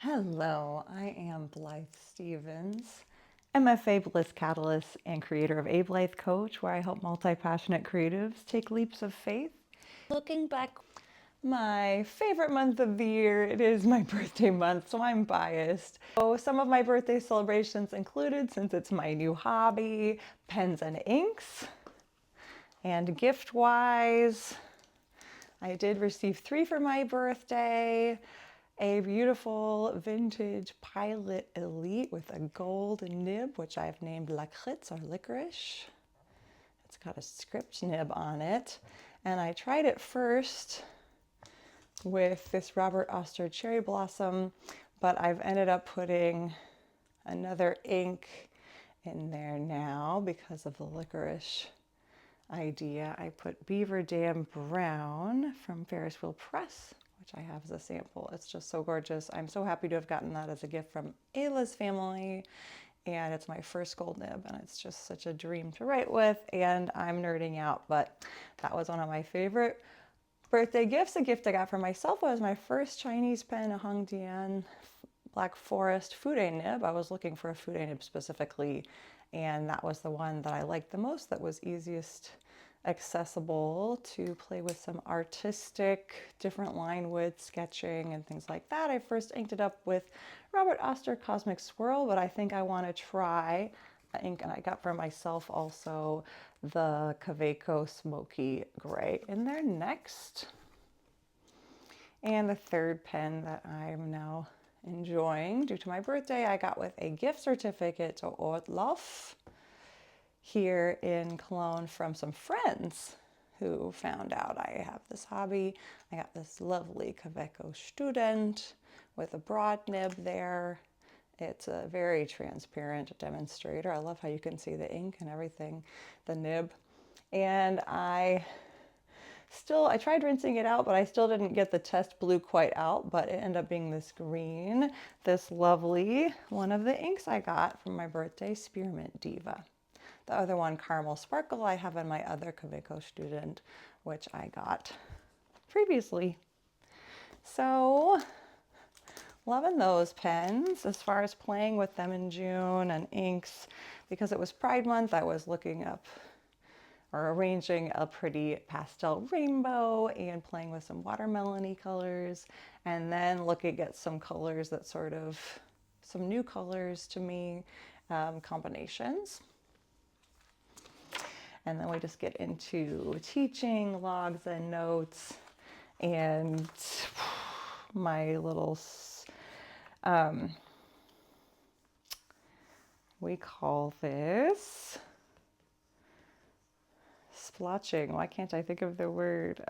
Hello, I am Blythe Stevens, MFA Bliss Catalyst and creator of A Blythe Coach, where I help multi-passionate creatives take leaps of faith. Looking back, my favorite month of the year, it is my birthday month, so I'm biased. So some of my birthday celebrations included, since it's my new hobby, pens and inks. And gift-wise, I did receive 3 for my birthday. A beautiful vintage Pilot Elite with a gold nib, which I've named Lakritz or licorice. It's got a script nib on it. And I tried it first with this Robert Oster Cherry Blossom, but I've ended up putting another ink in there now because of the licorice idea. I put Beaver Dam Brown from Ferris Wheel Press, which I have as a sample. It's just so gorgeous. I'm so happy to have gotten that as a gift from Ayla's family. And it's my first gold nib, and it's just such a dream to write with, and I'm nerding out, but that was one of my favorite birthday gifts. A gift I got for myself was my first Chinese pen, a Hongdian Black Forest Fude nib. I was looking for a Fude nib specifically, and that was the one that I liked the most, that was easiest accessible to play with some artistic different line width sketching and things like that. I first inked it up with Robert Oster Cosmic Swirl, but I think I want to try ink, and I got for myself also the Kaweco Smoky Gray in there next. And the third pen that I'm now enjoying due to my birthday, I got with a gift certificate to Ortloff here in Cologne from some friends who found out I have this hobby. I got this lovely Kaweco Student with a broad nib there. It's a very transparent demonstrator. I love how you can see the ink and everything, the nib. And I tried rinsing it out, but I still didn't get the test blue quite out, but it ended up being this green, this lovely one of the inks I got from my birthday, Spearmint Diva. The other one, Caramel Sparkle, I have in my other Kaweco Student, which I got previously. So, loving those pens. As far as playing with them in June and inks, because it was Pride Month, I was looking up or arranging a pretty pastel rainbow and playing with some watermelon-y colors, and then looking at some colors that sort of, some new colors to me, combinations. And then we just get into teaching, logs and notes, and my little, we call this splotching. Why can't I think of the word?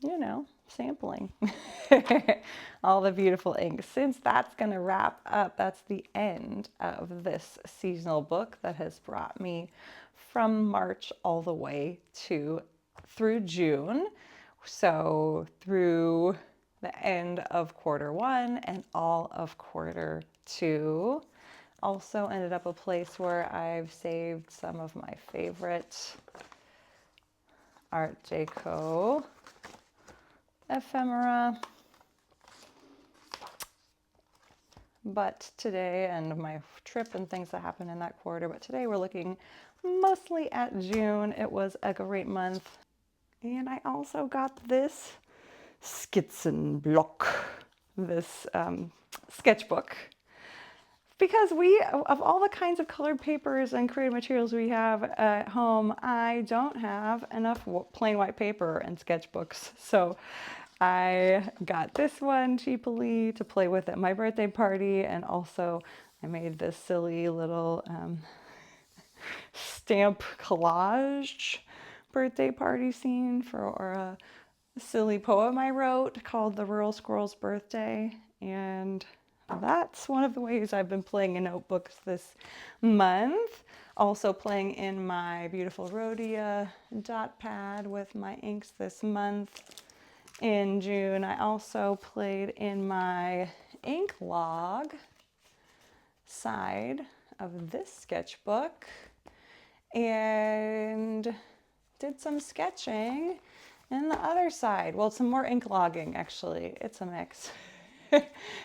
You know, sampling all the beautiful inks. Since that's going to wrap up, that's the end of this seasonal book that has brought me from March all the way through June. So through the end of Q1 and all of Q2. Also ended up a place where I've saved some of my favorite Art Deco ephemera. But today, and my trip and things that happened in that quarter, but today we're looking mostly at June. It was a great month. And I also got this Skizzenblock, this sketchbook. Because of all the kinds of colored papers and creative materials we have at home, I don't have enough plain white paper and sketchbooks. So I got this one cheaply to play with at my birthday party, and also I made this silly little stamp collage birthday party scene for a silly poem I wrote called The Rural Squirrel's Birthday. And that's one of the ways I've been playing in notebooks this month. Also playing in my beautiful Rhodia dot pad with my inks this month. In June, I also played in my ink log side of this sketchbook and did some sketching And the other side, well, some more ink logging, actually. It's a mix.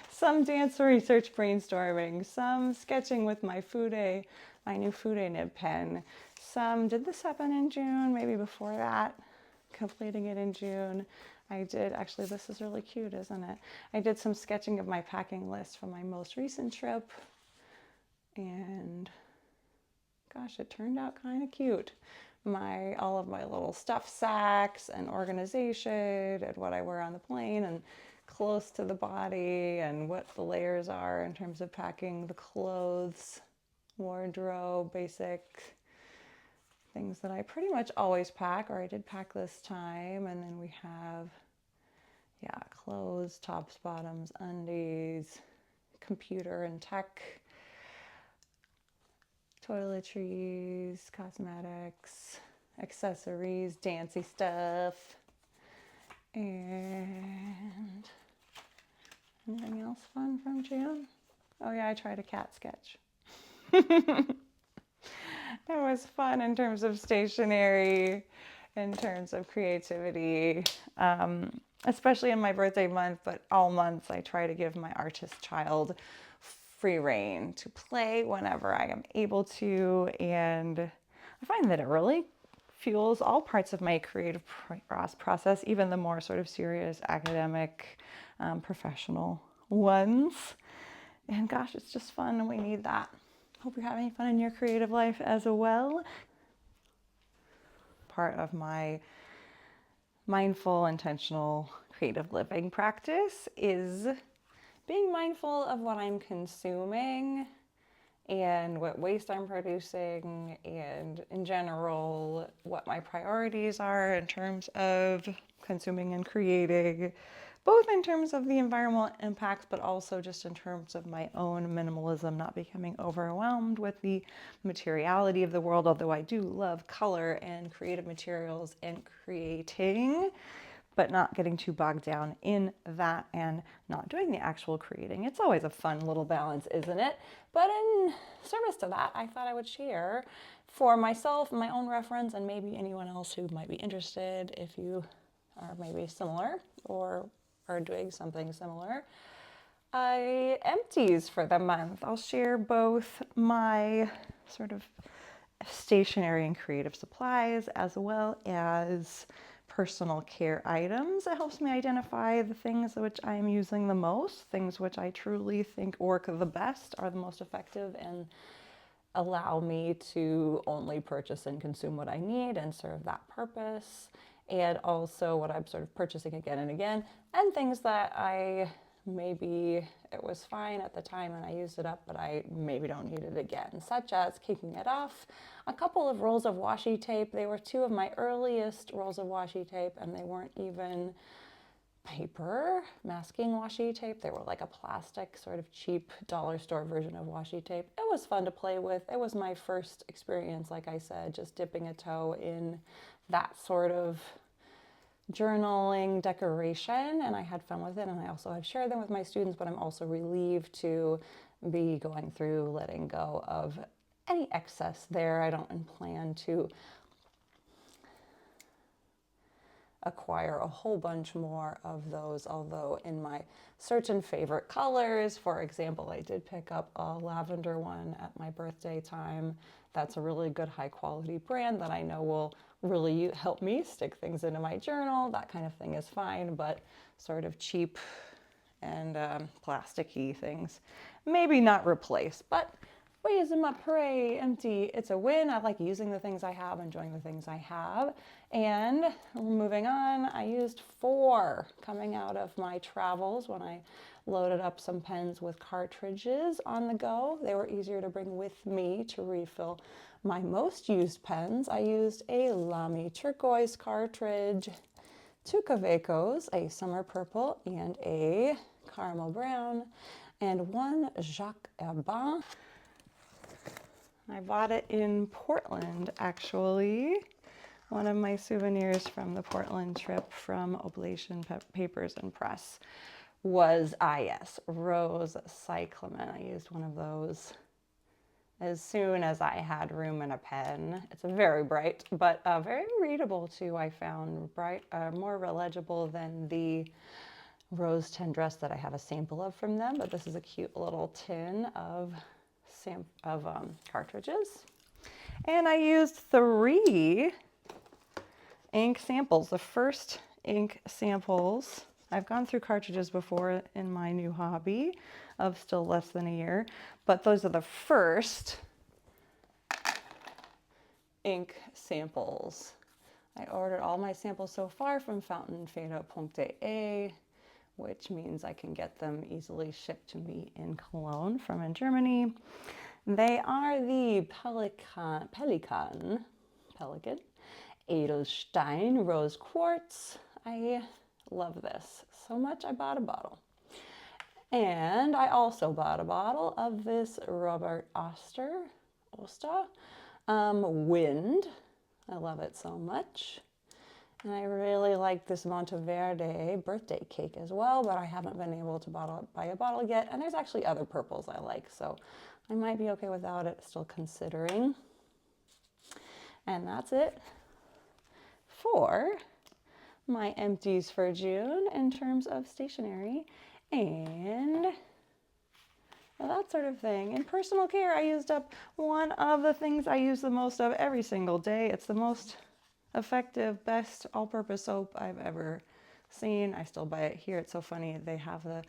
Some dance research brainstorming, some sketching with my my new Fude nib pen. Did this happen in June? Maybe before that, completing it in June. I did, actually, this is really cute, isn't it? I did some sketching of my packing list from my most recent trip. And gosh, it turned out kind of cute. All of my little stuff sacks and organization and what I wear on the plane and close to the body and what the layers are in terms of packing the clothes, wardrobe, basic things that I pretty much always pack, or I did pack this time. And then we have, yeah, clothes, tops, bottoms, undies, computer and tech, toiletries, cosmetics, accessories, dancey stuff, and anything else fun from June? Oh yeah, I tried a cat sketch. It was fun in terms of stationery, in terms of creativity, especially in my birthday month, but all months I try to give my artist child free reign to play whenever I am able to, and I find that it really fuels all parts of my creative process, even the more sort of serious academic, professional ones. And gosh, it's just fun and we need that. Hope you're having fun in your creative life as well. Part of my mindful, intentional, creative living practice is being mindful of what I'm consuming and what waste I'm producing, and in general, what my priorities are in terms of consuming and creating, both in terms of the environmental impacts, but also just in terms of my own minimalism, not becoming overwhelmed with the materiality of the world, although I do love color and creative materials and creating, but not getting too bogged down in that and not doing the actual creating. It's always a fun little balance, isn't it? But in service to that, I thought I would share for myself, my own reference, and maybe anyone else who might be interested if you are maybe similar or are doing something similar. Empties for the month. I'll share both my sort of stationery and creative supplies as well as personal care items. It helps me identify the things which I am using the most, things which I truly think work the best, are the most effective, and allow me to only purchase and consume what I need and serve that purpose. And also what I'm sort of purchasing again and again, and things that maybe it was fine at the time and I used it up, but I maybe don't need it again, such as kicking it off. A couple of rolls of washi tape. They were two of my earliest rolls of washi tape, and they weren't even paper masking washi tape. They were like a plastic, sort of cheap dollar store version of washi tape. It was fun to play with. It was my first experience, like I said, just dipping a toe in that sort of journaling decoration, and I had fun with it, and I also have shared them with my students, but I'm also relieved to be going through letting go of any excess there. I don't plan to acquire a whole bunch more of those, although in my certain favorite colors, for example, I did pick up a lavender one at my birthday time. That's a really good high quality brand that I know will really help me stick things into my journal. That kind of thing is fine, but sort of cheap and plasticky things, maybe not replace, but raise them up, hooray, empty. It's a win. I like using the things I have, enjoying the things I have. And moving on, I used 4 coming out of my travels when I loaded up some pens with cartridges on the go. They were easier to bring with me to refill my most used pens. I used a Lamy turquoise cartridge, 2 Cavecos, a summer purple and a caramel brown, and 1 Jacques Herbin. I bought it in Portland, actually. One of my souvenirs from the Portland trip from Oblation Papers and Press was, yes, rose cyclamen. I used one of those as soon as I had room and a pen. It's very bright, but very readable too, I found. Bright, more legible than the rose tin dress that I have a sample of from them, but this is a cute little tin of cartridges. And I used 3 ink samples. The first ink samples, I've gone through cartridges before in my new hobby of still less than a year, but those are the first ink samples. I ordered all my samples so far from fountainfeder.de, which means I can get them easily shipped to me in Cologne from in Germany. They are the Pelikan Edelstein Rose Quartz. I love this so much I bought a bottle. And I also bought a bottle of this Robert Oster Wind. I love it so much. And I really like this Monteverde birthday cake as well, but I haven't been able to buy a bottle yet. And there's actually other purples I like, so I might be okay without it, still considering. And that's it for my empties for June in terms of stationery and that sort of thing. In personal care, I used up one of the things I use the most of every single day. It's the most effective, best all-purpose soap I've ever seen. I still buy it here. It's so funny. They have the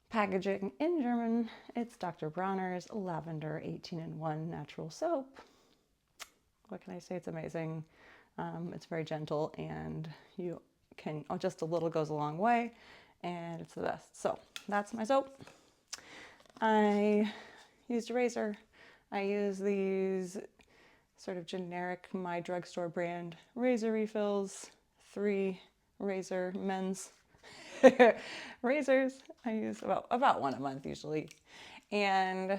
packaging in German. It's Dr. Bronner's Lavender 18-in-1 natural soap. What can I say? It's amazing. It's very gentle, and you can, just a little goes a long way, and it's the best. So that's my soap. I used a razor. I use these sort of generic My Drugstore brand razor refills, 3 razor men's razors. I use about one a month usually. And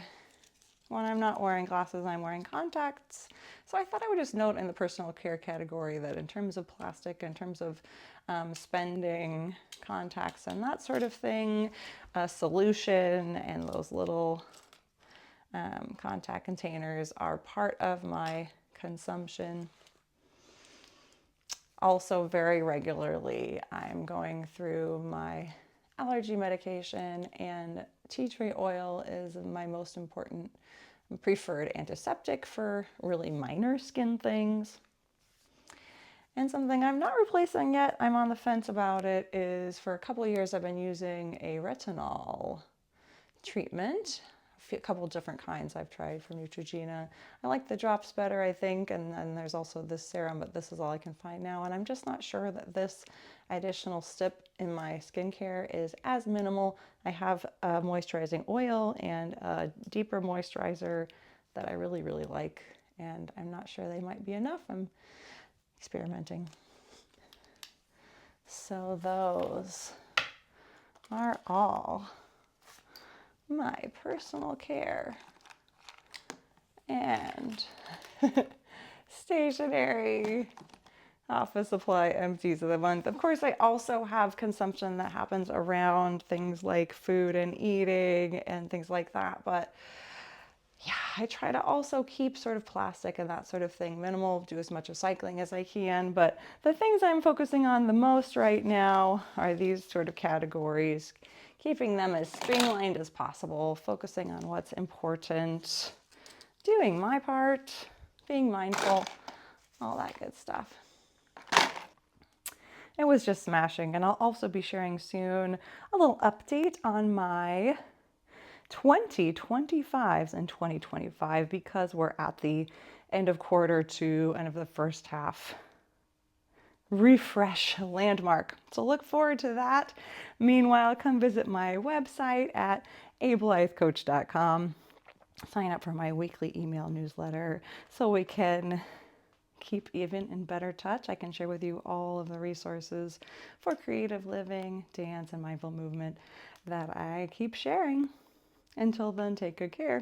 when I'm not wearing glasses, I'm wearing contacts. So I thought I would just note in the personal care category that in terms of plastic, in terms of spending, contacts and that sort of thing, a solution and those little contact containers are part of my consumption. Also, very regularly, I'm going through my allergy medication, and tea tree oil is my most important preferred antiseptic for really minor skin things. And something I'm not replacing yet, I'm on the fence about it, is for a couple of years I've been using a retinol treatment. A couple different kinds I've tried from Neutrogena. I like the drops better, I think, and then there's also this serum, but this is all I can find now, and I'm just not sure that this additional step in my skincare is as minimal. I have a moisturizing oil and a deeper moisturizer that I really, really like, and I'm not sure they might be enough. I'm experimenting. So those are all my personal care and stationery office supply empties of the month. Of course, I also have consumption that happens around things like food and eating and things like that, but yeah, I try to also keep sort of plastic and that sort of thing minimal, do as much recycling as I can, but the things I'm focusing on the most right now are these sort of categories, keeping them as streamlined as possible, focusing on what's important, doing my part, being mindful, all that good stuff. It was just smashing, and I'll also be sharing soon a little update on my 2025s and 2025 because we're at the end of quarter 2 and of the first half refresh landmark. So look forward to that. Meanwhile, come visit my website at ablythecoach.com. Sign up for my weekly email newsletter so we can keep even in better touch. I can share with you all of the resources for creative living, dance, and mindful movement that I keep sharing. Until then, take good care.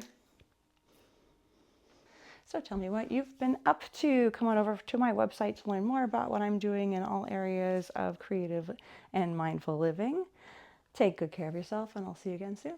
So tell me what you've been up to. Come on over to my website to learn more about what I'm doing in all areas of creative and mindful living. Take good care of yourself, and I'll see you again soon.